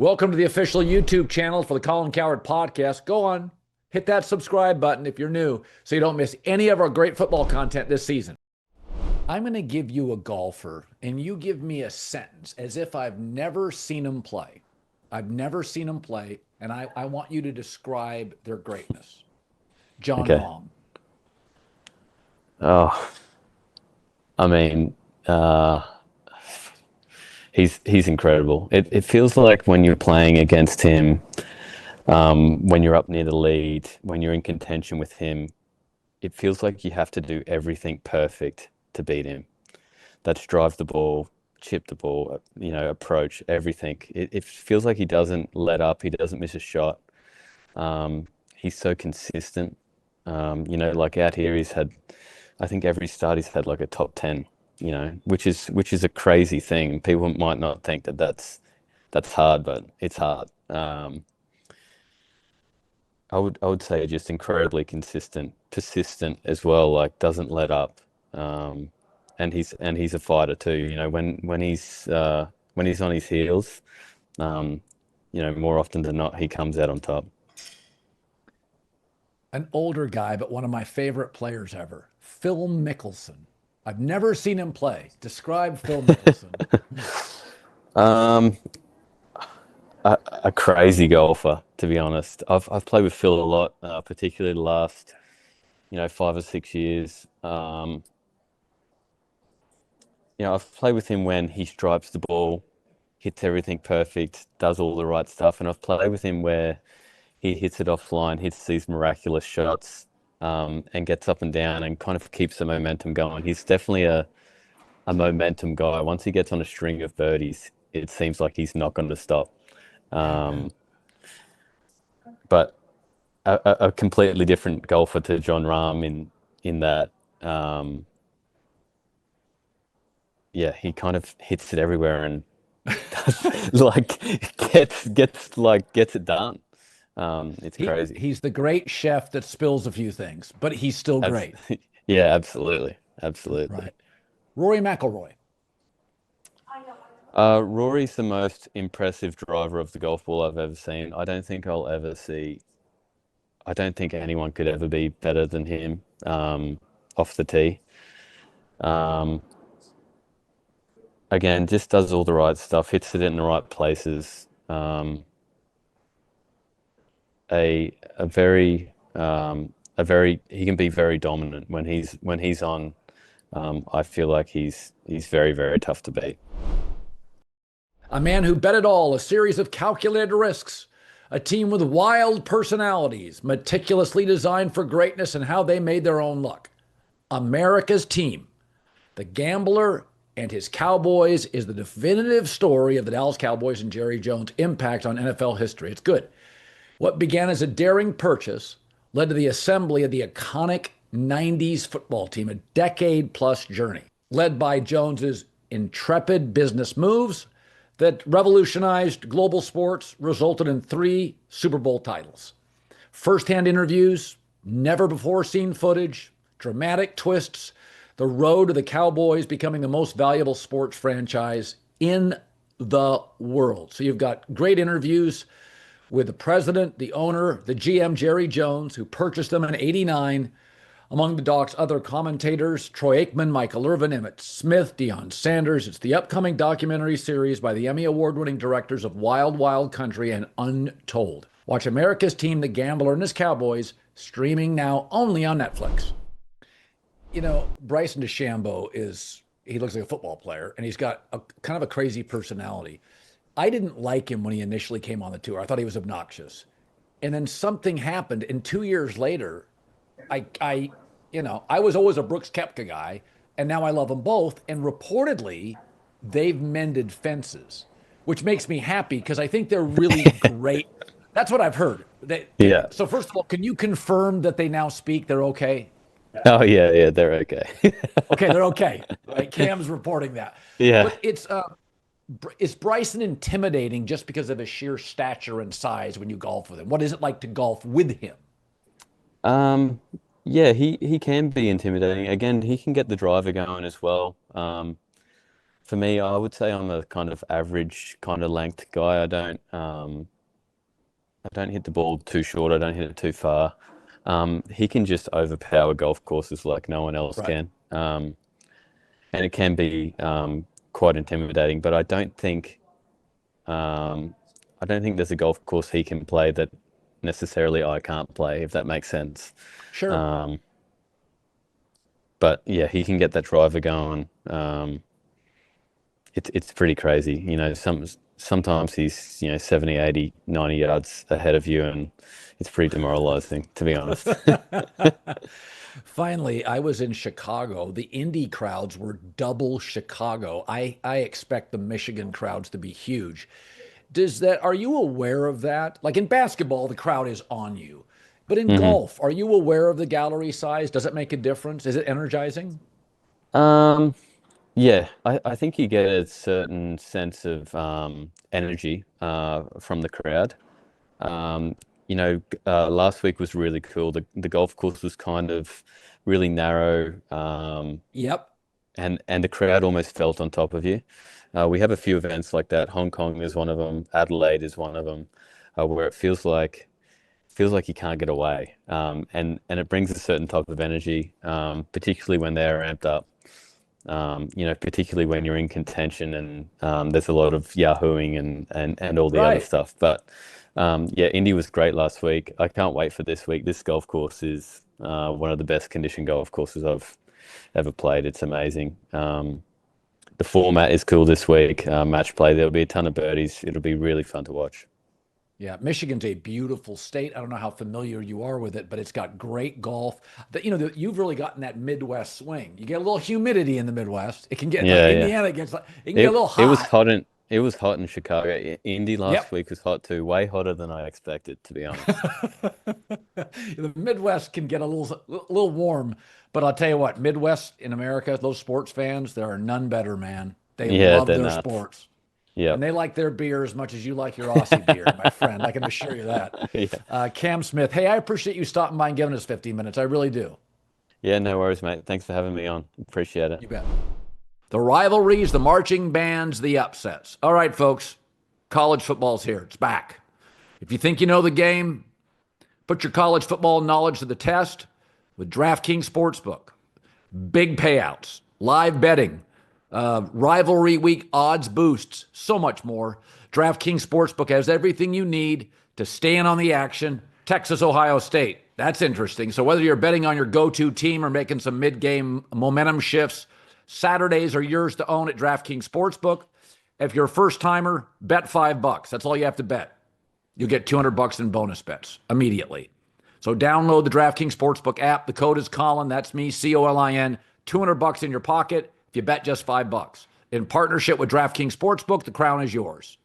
Welcome to the official YouTube channel for the Colin Cowherd podcast. Go on, hit that subscribe button if you're new so you don't miss any of our great football content this season. I'm going to give you a golfer, and you give me a sentence as if I've never seen him play. I've never seen him play, and I want you to describe their greatness. Jon Okay. Rahm. Oh, I mean, he's incredible. It feels like when you're playing against him, when you're up near the lead, when you're in contention with him, it feels like you have to do everything perfect to beat him. That's drive the ball, chip the ball, approach, everything. It feels like he doesn't let up. He doesn't miss a shot. He's so consistent. Like out here, I think every start he's had like a top 10, which is a crazy thing. People might not think that that's hard, but it's hard. I would say just incredibly consistent, persistent as well, like doesn't let up. And he's a fighter too. When he's on his heels, more often than not he comes out on top. An older guy, but one of my favorite players ever, Phil Mickelson. I've never seen him play. Describe Phil Mickelson. Um, a crazy golfer, to be honest. I've played with Phil a lot, particularly the last 5 or 6 years. I've played with him when he stripes the ball, hits everything perfect, does all the right stuff, and I've played with him where he hits it offline, hits these miraculous shots, and gets up and down and kind of keeps the momentum going. He's definitely a momentum guy. Once he gets on a string of birdies, it seems like he's not going to stop. Um, but a completely different golfer to Jon Rahm in that, yeah, he kind of hits it everywhere and like gets it done. It's crazy. He's the great chef that spills a few things, but he's still Abs- great. yeah, absolutely, absolutely. Right. Rory McIlroy. Rory's the most impressive driver of the golf ball I've ever seen. I don't think I'll ever see. I don't think anyone could ever be better than him, off the tee. Um, Again, just does all the right stuff, hits it in the right places. A very he can be very dominant when he's on. I feel like he's very, very tough to beat. A man who bet it all, a series of calculated risks, a team with wild personalities, meticulously designed for greatness and how they made their own luck. America's team, the gambler and his Cowboys, is the definitive story of the Dallas Cowboys and Jerry Jones' impact on NFL history. It's good. What began as a daring purchase led to the assembly of the iconic 90s football team, a decade plus journey, led by Jones's intrepid business moves that revolutionized global sports, resulted in 3 Super Bowl titles. Firsthand interviews, never before seen footage, dramatic twists, the road to the Cowboys becoming the most valuable sports franchise in the world. So you've got great interviews with the president, the owner, the GM, Jerry Jones, who purchased them in '89. Among the doc's other commentators, Troy Aikman, Michael Irvin, Emmett Smith, Deion Sanders. It's the upcoming documentary series by the Emmy Award-winning directors of Wild Wild Country and Untold. Watch America's Team, The Gambler and His Cowboys, streaming now only on Netflix. Bryson DeChambeau he looks like a football player, and he's got a kind of a crazy personality. I didn't like him when he initially came on the tour. I thought he was obnoxious. And then something happened, and 2 years later, I was always a Brooks Koepka guy, and now I love them both. And reportedly, they've mended fences, which makes me happy because I think they're really great. That's what I've heard. Yeah. So first of all, can you confirm that they now speak? They're okay? Oh yeah, yeah, they're okay. Okay, they're okay. Right? Cam's reporting that. Yeah. But is Bryson intimidating just because of his sheer stature and size when you golf with him? What is it like to golf with him? Um, yeah, he can be intimidating. Again, he can get the driver going as well. For me, I would say I'm a kind of average kind of length guy. I don't hit the ball too short. I don't hit it too far. He can just overpower golf courses like no one else Right. can. And it can be quite intimidating, but I don't think there's a golf course he can play that necessarily I can't play, if that makes sense. Sure. Um, but yeah, he can get that driver going. It's pretty crazy. Sometimes he's, 70, 80, 90 yards ahead of you, and it's pretty demoralizing, to be honest. Finally, I was in Chicago. The Indy crowds were double Chicago. I expect the Michigan crowds to be huge. Are you aware of that? Like in basketball, the crowd is on you. But in hmm golf, are you aware of the gallery size? Does it make a difference? Is it energizing? Um, yeah, I think you get a certain sense of energy from the crowd. Last week was really cool. The golf course was kind of really narrow, Yep. and the crowd almost felt on top of you. We have a few events like that. Hong Kong is one of them. Adelaide is one of them, where it feels like you can't get away, and it brings a certain type of energy, particularly when they're amped up. Particularly when you're in contention and there's a lot of yahooing and all the other Right. stuff. But yeah, Indy was great last week. I can't wait for this week. This golf course is one of the best conditioned golf courses I've ever played. It's amazing. The format is cool this week. Match play. There'll be a ton of birdies. It'll be really fun to watch. Yeah, Michigan's a beautiful state. I don't know how familiar you are with it, but it's got great golf. You've really gotten that Midwest swing. You get a little humidity in the Midwest. It can get like Yeah, yeah. Indiana gets like it can get a It little it was hot. hot in Chicago. Indy last Yep. week was hot too. Way hotter than I expected, to be honest. The Midwest can get a little warm, but I'll tell you what, Midwest in America, those sports fans, there are none better, man. They Yeah, love they're their nuts. sports. And Yep. they like their beer as much as you like your Aussie beer, my friend. I can assure you that. Yeah. Cam Smith, hey, I appreciate you stopping by and giving us 15 minutes. I really do. Yeah, no worries, mate. Thanks for having me on. Appreciate it. You bet. The rivalries, the marching bands, the upsets. All right, folks, college football's here. It's back. If you think you know the game, put your college football knowledge to the test with DraftKings Sportsbook. Big payouts, live betting, rivalry week odds boosts, so much more. DraftKings Sportsbook has everything you need to stay in on the action. Texas, Ohio State. That's interesting. So whether you're betting on your go-to team or making some mid-game momentum shifts, Saturdays are yours to own at DraftKings Sportsbook. If you're a first-timer, bet $5. That's all you have to bet. You'll get $200 in bonus bets immediately. So download the DraftKings Sportsbook app. The code is Colin. That's me, Colin. $200 in your pocket if you bet just $5. In partnership with DraftKings Sportsbook, the crown is yours.